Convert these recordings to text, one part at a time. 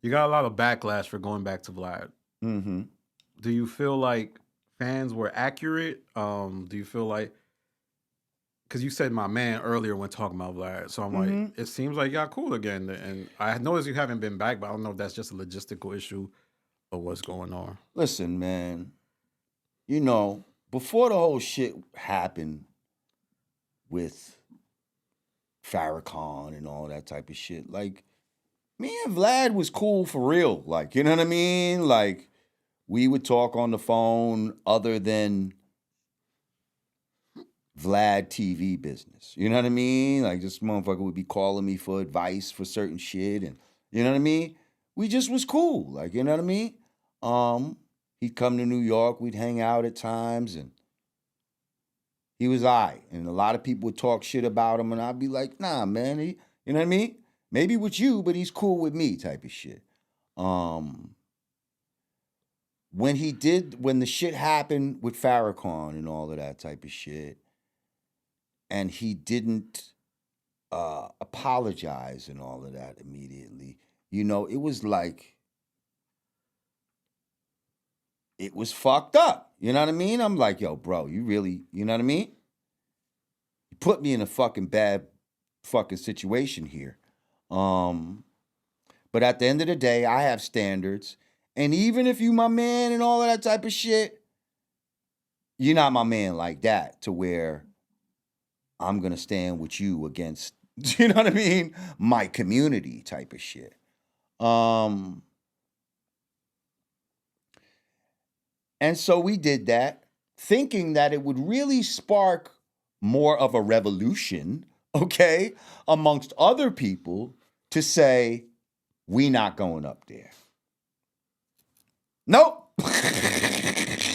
You got a lot of backlash for going back to Vlad. Mm-hmm. Do you feel like fans were accurate? Do you feel like because you said my man earlier when talking about Vlad, so I'm like, Mm-hmm. it seems like y'all cool again, and I noticed you haven't been back, but I don't know if that's just a logistical issue or what's going on. Listen, man. You know, before the whole shit happened with Farrakhan and all that type of shit, like me and Vlad was cool for real. Like, you know what I mean? Like, we would talk on the phone other than VladTV business. You know what I mean? Like, this motherfucker would be calling me for advice for certain shit, and you know what I mean? We just was cool. Like, you know what I mean? He'd come to New York, we'd hang out at times, and he was I. And a lot of people would talk shit about him, and I'd be like, nah, man, you know what I mean? Maybe with you, but he's cool with me, type of shit. Um, when the shit happened with Farrakhan and all of that type of shit, and he didn't apologize and all of that immediately, you know, it was like, it was fucked up. You know what I mean? I'm like, yo, bro, you really, you know what I mean? You put me in a fucking bad fucking situation here. Um, but at the end of the day, I have standards. And even if you my man and all of that type of shit, you're not my man like that to where I'm gonna stand with you against, you know what I mean? My community type of shit. And so we did that, thinking that it would really spark more of a revolution, okay, amongst other people to say, we not going up there. Nope.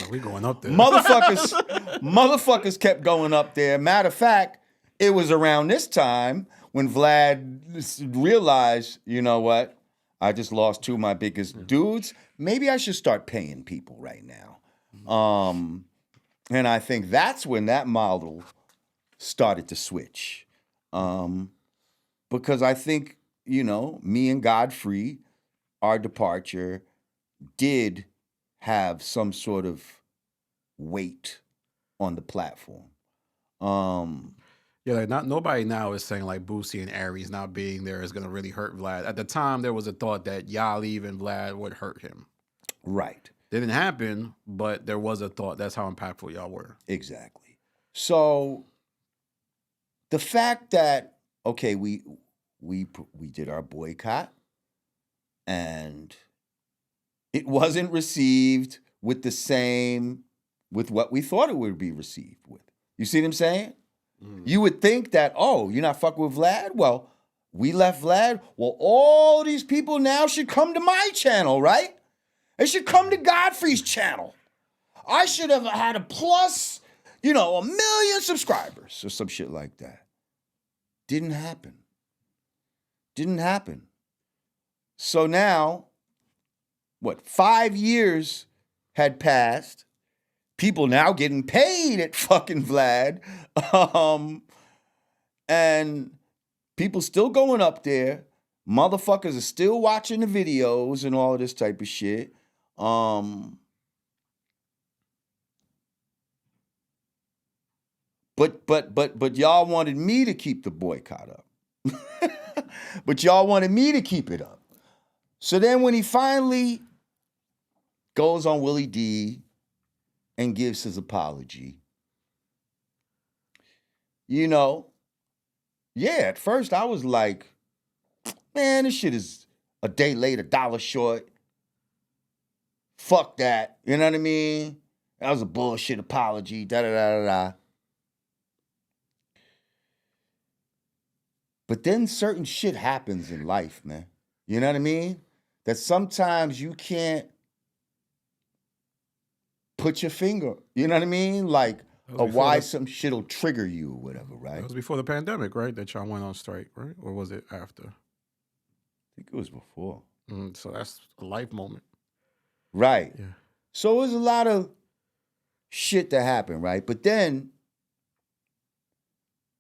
We going up there. Motherfuckers kept going up there. Matter of fact, it was around this time when Vlad realized, you know what? I just lost two of my biggest dudes. Maybe I should start paying people right now. And I think that's when that model started to switch. Because I think, you know, me and Godfrey, our departure did have some sort of weight on the platform. Yeah, like not nobody now is saying like Boosie and Aries not being there is gonna really hurt Vlad. At the time, there was a thought that y'all leaving Vlad would hurt him. Right. Didn't happen, but there was a thought. That's how impactful y'all were. Exactly. So the fact that okay, we did our boycott and it wasn't received with the same with what we thought it would be received with. You see what I'm saying? You would think that, oh, you're not fucking with Vlad? Well, we left Vlad. Well, all these people now should come to my channel, right? They should come to Godfrey's channel. I should have had a plus, you know, 1 million subscribers or some shit like that. Didn't happen. Didn't happen. So now, what, 5 years had passed. People now getting paid at fucking Vlad. And people still going up there. Motherfuckers are still watching the videos and all of this type of shit. But y'all wanted me to keep the boycott up. But y'all wanted me to keep it up. So then when he finally goes on Willie D and gives his apology, you know, yeah, at first I was like, man, this shit is a day late, $1 short. Fuck that. You know what I mean? That was a bullshit apology. Da da da da da. But then certain shit happens in life, man. You know what I mean? That sometimes you can't put your finger, you know what I mean? Like, or why some shit'll trigger you or whatever, right? That was before the pandemic, right? That y'all went on strike, right? Or was it after? I think it was before. So that's a life moment. Right. Yeah. So it was a lot of shit that happened, right? But then,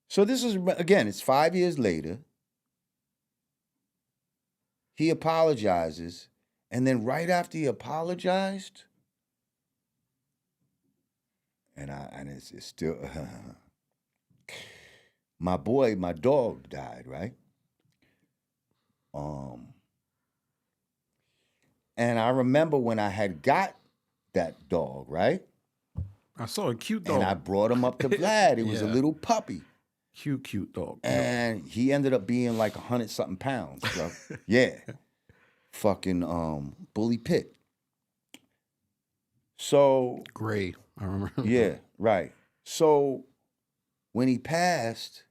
so this is, again, it's 5 years later. he apologizes, and then right after he apologized, and it's still my dog died, right? And I remember when I had got that dog, right? I saw a cute dog. And I brought him up to Vlad. It was a little puppy. Cute dog. And he ended up being like 100-something pounds, bro. Yeah. Fucking bully pit. So Gray, I remember. Yeah, right. So when he passed,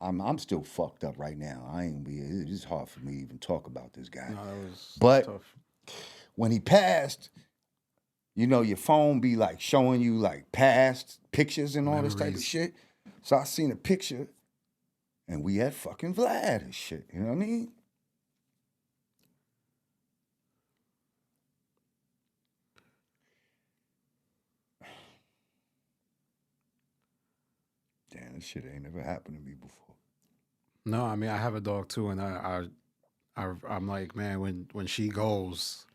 I'm still fucked up right now. It's hard for me to even talk about this guy. No, that was tough. Tough. When he passed, your phone be like showing you like past pictures and all this type of shit. So I seen a picture and we had fucking Vlad and shit. You know what I mean? Damn, this shit ain't never happened to me before. No, I mean I have a dog too, and I'm like, man, when she goes,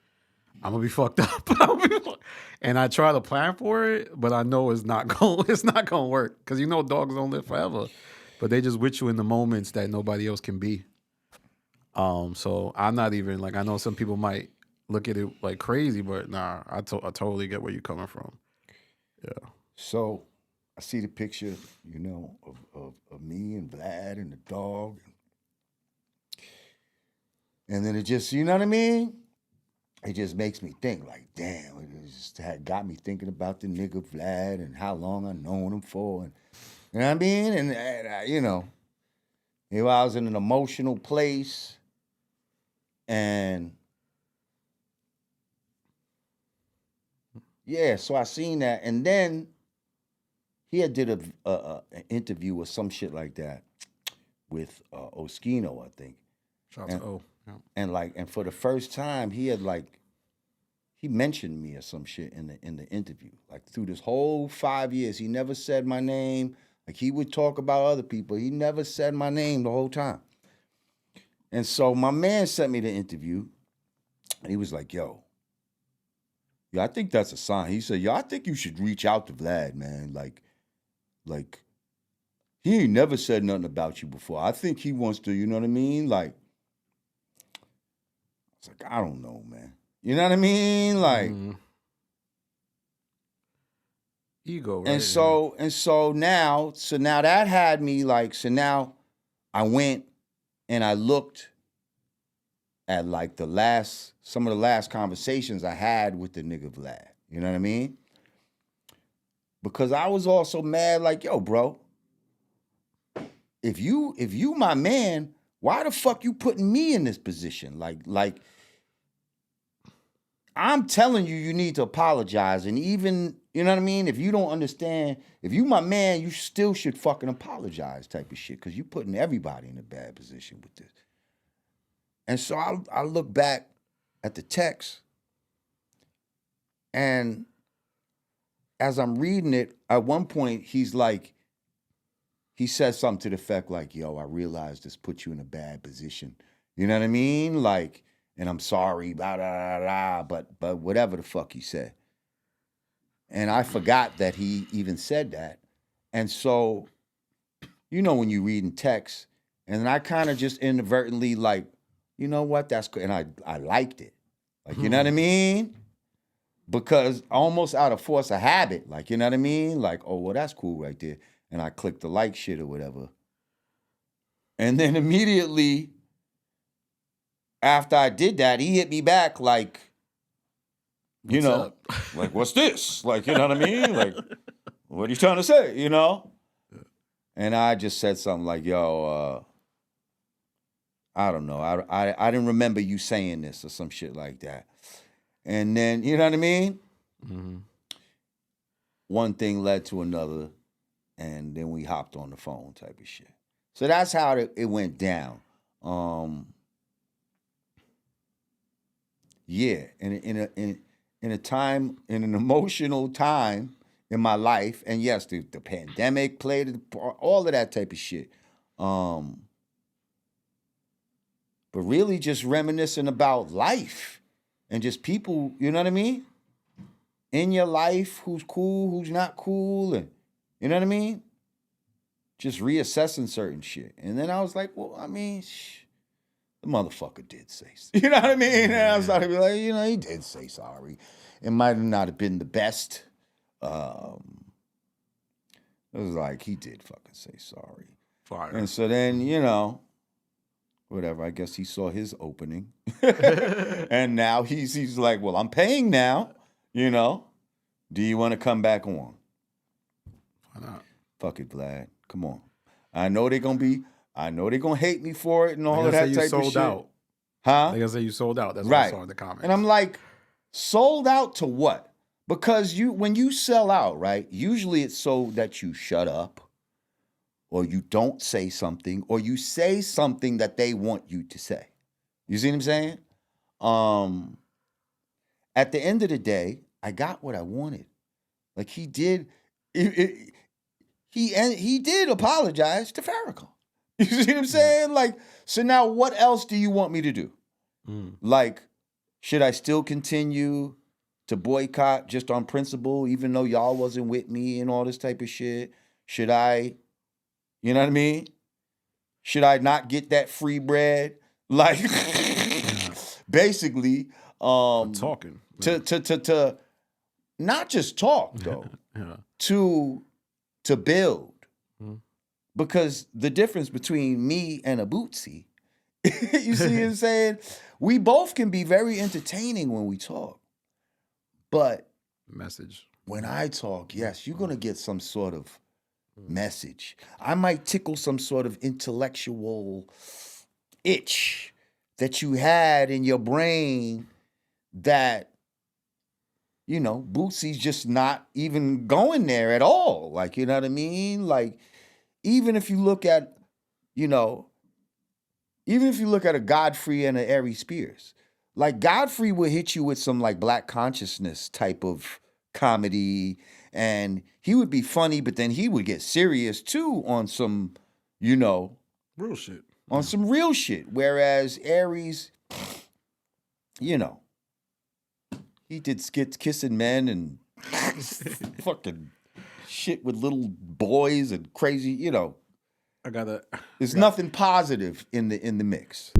I'm gonna be fucked up. And I try to plan for it, but I know it's not gonna work because dogs don't live forever, but they just with you in the moments that nobody else can be. So I'm not even like, I know some people might look at it like crazy, but nah, I totally get where you're coming from. Yeah. So I see the picture, of me and Vlad and the dog. And then it just, you know what I mean? It just makes me think like, damn, it just had got me thinking about the nigga Vlad and how long I known him for. And, you know what I mean? And I was in an emotional place and yeah, so I seen that. And then he had did an interview or some shit like that with Oskino, I think. Shout out to O. Yeah. And for the first time, he mentioned me or some shit in the interview. Like through this whole 5 years, he never said my name. Like he would talk about other people. He never said my name the whole time. And so my man sent me the interview, and he was like, yo, I think that's a sign. He said, yo, I think you should reach out to Vlad, man. Like, he ain't never said nothing about you before. I think he wants to, you know what I mean? Like, it's like, I don't know, man. You know what I mean? Like, ego, right? And so now that had me like, so now I went and I looked at like some of the last conversations I had with the nigga Vlad. You know what I mean? Because I was also mad, like, yo, bro, if you my man, why the fuck you putting me in this position? Like I'm telling you need to apologize. And even, you know what I mean? If you don't understand, if you my man, you still should fucking apologize type of shit. Because you putting everybody in a bad position with this. And so I look back at the text, and as I'm reading it, at one point he says something to the effect like, yo, I realize this put you in a bad position. You know what I mean? Like, and I'm sorry, blah, blah, blah, blah, but whatever the fuck he said. And I forgot that he even said that. And so, when you read in text, and then I kind of just inadvertently like, you know what, that's good. And I liked it. Like, you know what I mean? Because almost out of force of habit, like, you know what I mean? Like, oh, well, that's cool right there. And I clicked the like shit or whatever. And then immediately after I did that, he hit me back like, What's up? Like, what's this? Like, you know what I mean? Like, what are you trying to say, And I just said something like, yo, I don't know. I didn't remember you saying this or some shit like that. And then, you know what I mean? Mm-hmm. One thing led to another, and then we hopped on the phone type of shit. So that's how it went down. Yeah, in an emotional time in my life, and yes, the pandemic played a part, all of that type of shit. But really just reminiscing about life and just people, you know what I mean? In your life, who's cool, who's not cool, and you know what I mean? Just reassessing certain shit. And then I was like, well, I mean, the motherfucker did say, you know what I mean? And I started to be like, you know, he did say sorry. It might not have been the best. It was like, he did fucking say sorry. Fire. And so then, you know, whatever, I guess he saw his opening. And now he's like, well, I'm paying now, you know. Do you want to come back on? Why not? Fuck it, Vlad. Come on. I know they're gonna hate me for it and all of that you type sold of shit. out. Huh? They're gonna say you sold out. That's Right. what I saw in the comments. And I'm like, sold out to what? Because when you sell out, right, usually it's so that you shut up or you don't say something or you say something that they want you to say. You see what I'm saying? At the end of the day, I got what I wanted. Like he did, he did apologize to Farrakhan. You see what I'm saying? Like, so now what else do you want me to do? Like, should I still continue to boycott just on principle, even though y'all wasn't with me and all this type of shit? Should I, you know what I mean? Should I not get that free bread? Like, basically, talking. To not just talk though, to build. Because the difference between me and a Bootsy, you see what I'm saying? We both can be very entertaining when we talk. But message. When I talk, yes, you're going to get some sort of message. I might tickle some sort of intellectual itch that you had in your brain that, you know, Bootsy's just not even going there at all. Like, you know what I mean? Like, even if you look at, you know, even if you look at a Godfrey and an Ari Spears, like Godfrey would hit you with some like Black consciousness type of comedy, and he would be funny, but then he would get serious too on some, you know, real shit. On some real shit. Whereas Aries, you know, he did skits kissing men and fucking shit with little boys and crazy, you know. There's nothing positive in the mix.